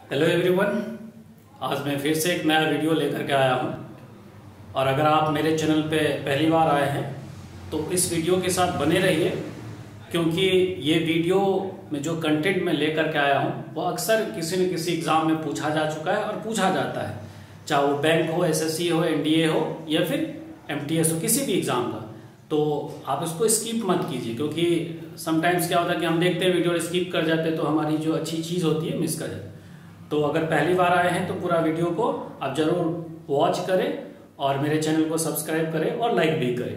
Hello everyone, आज मैं फिर से एक नया वीडियो लेकर के आया हूं। और अगर आप मेरे चैनल पे पहली बार आए हैं तो इस वीडियो के साथ बने रहिए, क्योंकि ये वीडियो में जो कंटेंट मैं लेकर के आया हूं वो अक्सर किसी न किसी एग्ज़ाम में पूछा जा चुका है और पूछा जाता है, चाहे वो बैंक हो, एसएससी हो, एनडीए हो या फिर एमटीएस हो, किसी भी एग्ज़ाम का। तो आप इसको स्किप मत कीजिए, क्योंकि समटाइम्स क्या होता है कि हम देखते हैं वीडियो स्किप कर जाते हैं तो हमारी जो अच्छी चीज़ होती है मिस कर जाते हैं। तो अगर पहली बार आए हैं तो पूरा वीडियो को आप जरूर वॉच करें और मेरे चैनल को सब्सक्राइब करें और लाइक भी करें।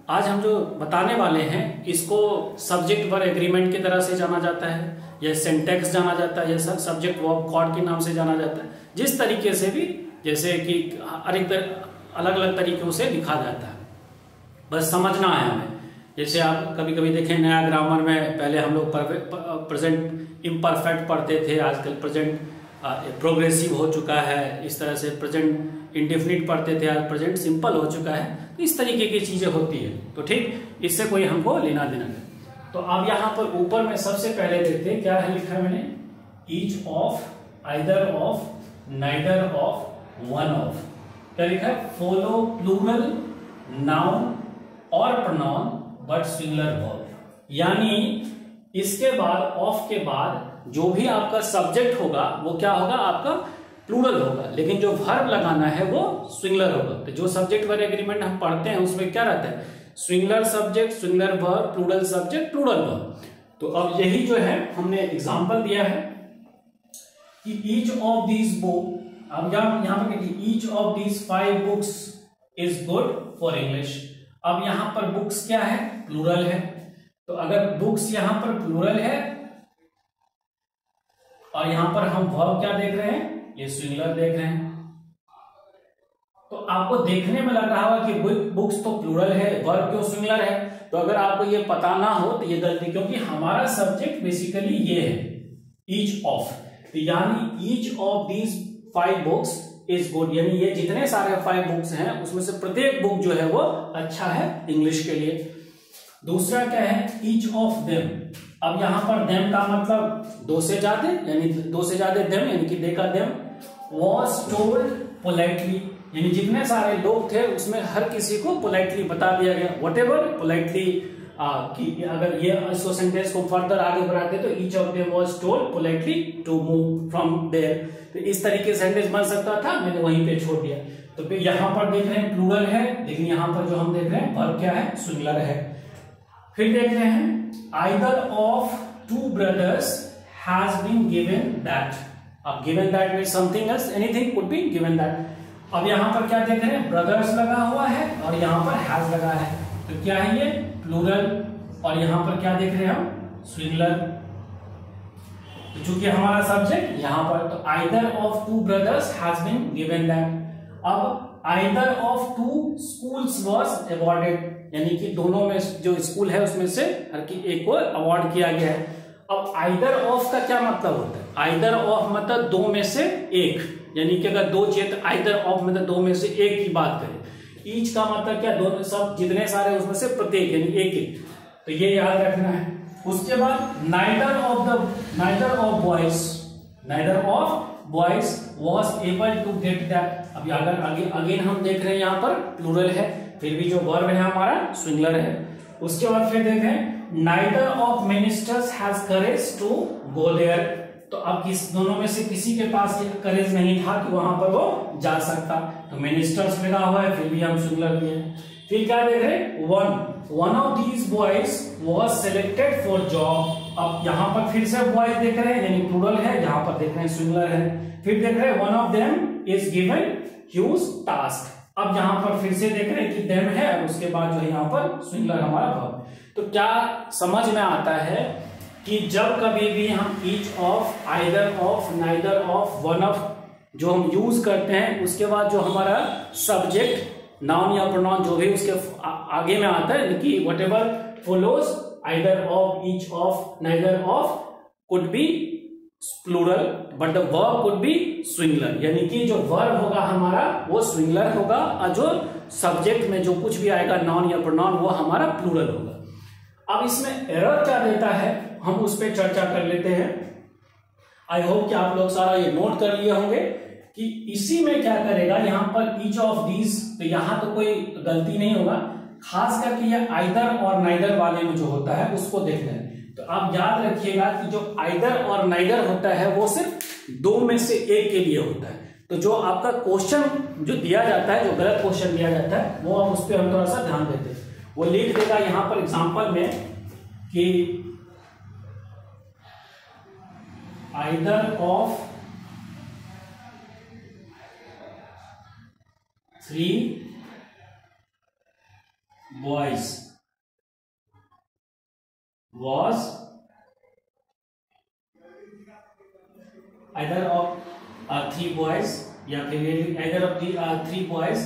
आज हम जो बताने वाले हैं इसको सब्जेक्ट वर्ब एग्रीमेंट की तरह से जाना जाता है, या सिंटैक्स जाना जाता है, या सब्जेक्ट वर्ब कॉर्ड के नाम से जाना जाता है। जिस तरीके से भी, जैसे कि अलग अलग तरीकों से लिखा जाता है, बस समझना है हमें। जैसे आप कभी कभी देखें नया ग्रामर में, पहले हम लोग प्रेजेंट इम्परफेक्ट पढ़ते थे, आजकल प्रेजेंट प्रोग्रेसिव हो चुका है। इस तरह से प्रेजेंट इंडेफिनिट पढ़ते थे, आज प्रेजेंट सिंपल हो चुका है। तो इस तरीके की चीजें होती है, तो ठीक, इससे कोई हमको लेना देना नहीं। तो अब यहाँ पर ऊपर में सबसे पहले देखते हैं क्या है लिखा है मैंने, each of, either of, neither of, one of. क्या लिखा है, फॉलो प्लूरल नाउन और प्रोनाउन बट सिंगुलर वर्ब। यानी इसके बाद, ऑफ के बाद जो भी आपका सब्जेक्ट होगा वो क्या होगा, आपका प्लूरल होगा, लेकिन जो वर्ब लगाना है वो सिंगुलर होगा। तो जो सब्जेक्ट वर्ब एग्रीमेंट हम पढ़ते हैं उसमें क्या रहता है, singular subject, singular verb, plural subject, plural verb. तो अब यही जो है हमने एग्जांपल दिया है कि ईच ऑफ दीज बुक, अब यहां पर देखिए, each of these 5 books is good for English. अब यहां पर बुक्स क्या है, प्लूरल है। तो अगर बुक्स यहां पर प्लूरल है और यहां पर हम वर्ब क्या देख रहे हैं, ये सिंगुलर देख रहे हैं, तो आपको देखने में लग रहा होगा कि बुक्स तो प्लूरल है, वर्ब क्यों सिंगुलर है। तो अगर आपको ये पता ना हो तो ये गलती, क्योंकि हमारा सब्जेक्ट बेसिकली ये है, ईच ऑफ। तो यानी each of these 5 books is good, यानी ये जितने सारे 5 बुक्स हैं उसमें से प्रत्येक बुक जो है वो अच्छा है इंग्लिश के लिए। दूसरा क्या है, ईच ऑफ देम। अब यहां पर देम का मतलब 2 से ज्यादा, यानी 2 से ज्यादा देम, यानी कि देखा देम वॉज टोल्ड पोलाइटली, यानी जितने सारे लोग थे उसमें हर किसी को पोलाइटली बता दिया गया, व्हाटएवर पोलाइटली। कि अगर ये इसको सेंटेंस को फर्दर आगे बढ़ाते तो each of them was told politely to move from there. तो इस तरीके से सेंटेंस बन सकता था, मैंने वहीं पे छोड़ दिया। तो फिर यहां पर देख रहे हैं प्लूरल है, लेकिन यहां पर जो हम देख रहे हैं वर्ब क्या है, सिंगुलर है। फिर देख रहे हैं either of 2 brothers has been given that. अब given that means something else, anything could be given that. अब यहां पर क्या देख रहे हैं, ब्रदर्स लगा हुआ है और यहां पर हैज लगा है, तो क्या है ये, प्लूरल। और यहां पर क्या देख रहे हैं हम, सिंगुलर। तो चूंकि हमारा सब्जेक्ट यहां पर, तो either of 2 brothers has been given that. अब either of 2 schools was awarded, यानी कि दोनों में जो स्कूल है उसमें से हर की एक को अवार्ड किया गया है। अब आइदर ऑफ का क्या मतलब होता है, आइदर ऑफ मतलब 2 में से 1, यानी कि अगर 2 चाहिए तो आइदर ऑफ मतलब 2 में से 1 की बात करें। ईच का मतलब क्या, दोनों, सब जितने सारे उसमें से प्रत्येक, यानी एक एक। तो ये याद रखना है। उसके बाद neither of boys was able to get that. अभी अगर अगेन हम देख रहे हैं यहां पर प्लूरल है, फिर भी जो वर्ब है हमारा सिंगुलर है। उसके बाद फिर देखें neither of ministers has courage to go there. तो अब दोनों में से किसी के पास ये करेज नहीं था कि वहां पर वो जा सकता, तो मिनिस्टर्स लगा हुआ है, फिर भी हम सिंगुलर लिए। फिर क्या देख रहे हैं, one of these boys was selected for job. अब यहां पर फिर से बॉयज देख रहे हैं, यानी प्लूरल है, यहां पर देख रहे हैं सिंगुलर है। फिर देख रहे हैं one of them is given huge task. अब यहां पर फिर से देख रहे हैं कि देम है, उसके बाद जो है यहां पर सिंगुलर हमारा वर्ब। तो क्या समझ में आता है कि जब कभी भी हम each of, either of, neither of, one of जो हम यूज करते हैं, उसके बाद जो हमारा सब्जेक्ट, नाउन या प्रोनाउन जो भी उसके आगे में आता है, कि whatever follows either of, each of, neither of could be plural but the verb could be singular, यानी कि जो वर्ब होगा हमारा वो सिंगुलर होगा और जो सब्जेक्ट में जो कुछ भी आएगा नाउन या प्रोनाउन वो हमारा प्लूरल होगा। अब इसमें एरर क्या देता है हम उस पर चर्चा कर लेते हैं। आई होप कि आप लोग सारा ये नोट कर लिए होंगे कि इसी में क्या करेगा, यहां पर ईच ऑफ दीज, तो यहां तो कोई गलती नहीं होगा, खास करके ये आइदर और नाइदर वाले में जो होता है उसको देखना है। तो आप याद रखिएगा कि जो आइदर और नाइदर होता है वो सिर्फ दो में से एक के लिए होता है। तो जो आपका क्वेश्चन जो दिया जाता है, जो गलत क्वेश्चन दिया जाता है, वो हम उस पर हम थोड़ा सा ध्यान देते हैं। वो लिख देगा यहां पर एग्जांपल में कि either of 3 boys was either of 3 boys या फिर either of the 3 boys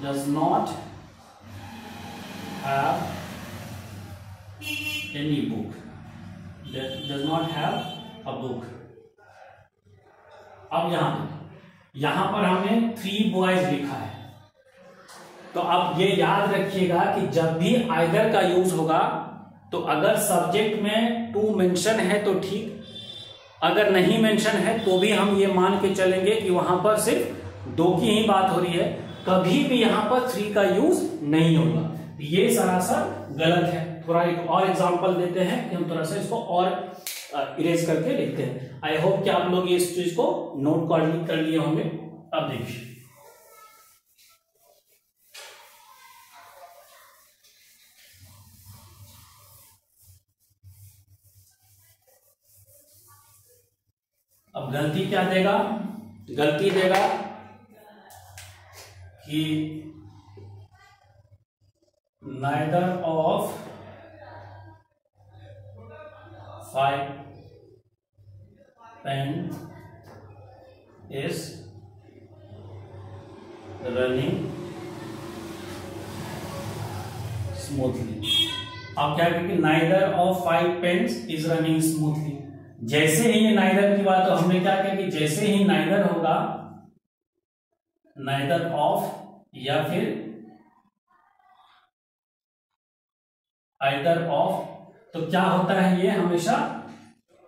does not have any book, that does not have a book। अब यहां पर हमने 3 बॉयज लिखा है, तो आप ये याद रखिएगा कि जब भी आइदर का यूज होगा तो अगर सब्जेक्ट में टू मेंशन है तो ठीक, अगर नहीं मेंशन है तो भी हम ये मान के चलेंगे कि वहां पर सिर्फ 2 की ही बात हो रही है, कभी भी यहां पर 3 का यूज नहीं होगा। ये सरासर गलत है। थोड़ा एक और एग्जांपल देते हैं कि हम थोड़ा सा इसको और इरेज करके लिखते हैं। आई होप कि आप लोग इस चीज को नोट कर लिए होंगे। अब देखिए, अब गलती क्या देगा, गलती देगा कि neither of 5 pen is running smoothly। अब क्या करेंगे, neither of 5 pens is running smoothly। जैसे ही ये नाइदर की बात, तो हमने क्या किया कि जैसे ही नाइदर होगा, नाइदर ऑफ या फिर आइदर ऑफ, तो क्या होता है, ये हमेशा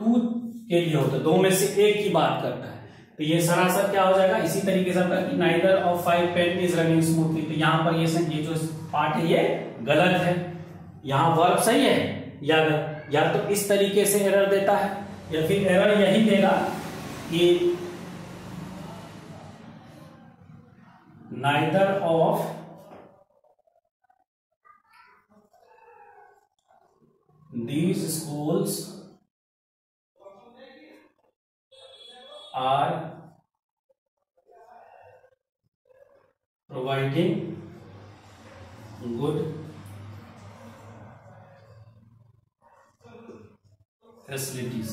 2 के लिए होता है, 2 में से एक की बात करता है। तो ये सरासर क्या हो जाएगा, इसी तरीके से कि neither of 5 pen is running smoothly. तो यहां पर ये जो पार्ट है ये गलत है, यहां वर्ब सही है या तो इस तरीके से एरर देता है, या फिर एरर यही देगा कि neither of these schools are providing good facilities।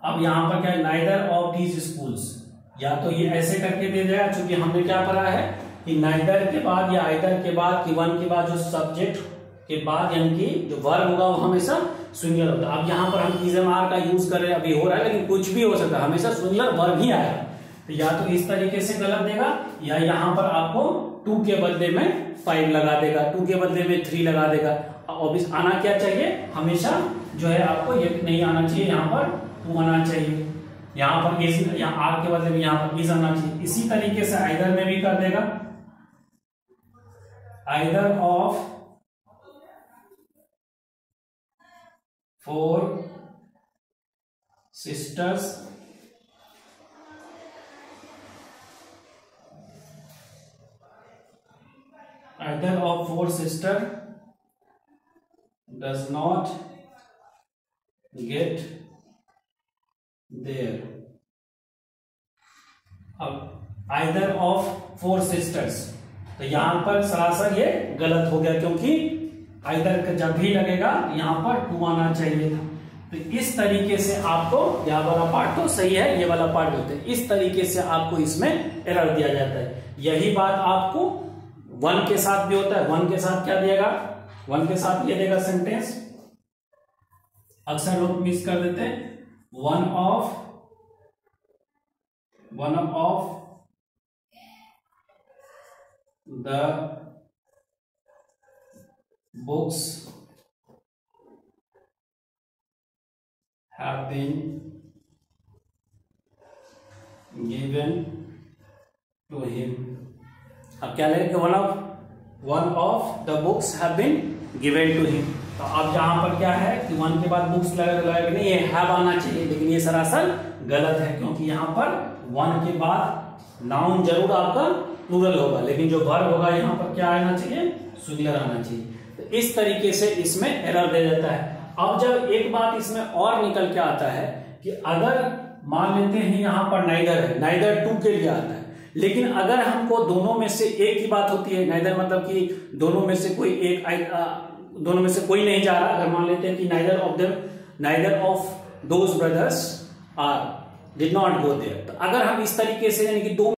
अब यहां पर क्या है, नाइदर ऑफ दीज स्कूल्स, या तो ये ऐसे करके दे देगा, क्योंकि हमने क्या पढ़ा है कि नाइदर के बाद या आइदर के बाद, कि वन के बाद जो सब्जेक्ट के बाद यानी कि जो वर्ब होगा वो हमेशा सिंगुलर होता है। अब यहां पर हम इजमार का यूज कर रहे हैं, अभी हो रहा है, लेकिन कुछ भी हो सकता है, हमेशा सिंगुलर वर्ब ही आएगा। तो या तो इस तरीके से गलत देगा, या यहां पर आपको 2 के बदले में 5 लगा देगा, 2 के बदले में 3 लगा देगा। ऑब्वियस आना क्या चाहिए, हमेशा जो है आपको ये नहीं आना चाहिए, यहाँ पर 2 आना चाहिए, यहाँ पर इज, यहाँ आर के बदले में यहाँ पर इज आना चाहिए। इसी तरीके से आइदर में भी कर देगा, either of 4 sisters either of 4 sister does not get there। अब either of 4 sisters, तो यहां पर सरासर ये गलत हो गया, क्योंकि आइदर जब भी लगेगा यहां पर 2 आना चाहिए था। तो इस तरीके से आपको, यह वाला पार्ट तो सही है, ये वाला पार्ट होता है, इस तरीके से आपको इसमें एरर दिया जाता है। यही बात आपको 1 के साथ भी होता है। 1 के साथ क्या देगा, 1 के साथ ये देगा सेंटेंस, अक्सर लोग मिस कर देते हैं, one of the books have been given to him। अब क्या लगेगा, one of the books have been given to him. तो अब जहां पर क्या है कि वन के बाद बुक्स लगेगा नहीं, ये हैव आना चाहिए, लेकिन ये सरासर गलत है, क्योंकि यहां पर वन के बाद नाउन जरूर आपका प्लूरल होगा, लेकिन जो वर्ब होगा यहां पर क्या आना चाहिए, सिंगुलर आना चाहिए। तो इस तरीके से इसमें एरर दे देता है। अब जब एक बात इसमें और निकल के आता है कि अगर मान लेते हैं यहां पर नाइदर है, नाइदर टू के लिए आता है, लेकिन अगर हमको दोनों में से एक की बात होती है, नाइदर मतलब कि दोनों में से कोई एक, दोनों में से कोई नहीं जा रहा, अगर मान लेते हैं कि neither of those brothers are did not go there, तो अगर हम इस तरीके से यानी कि दो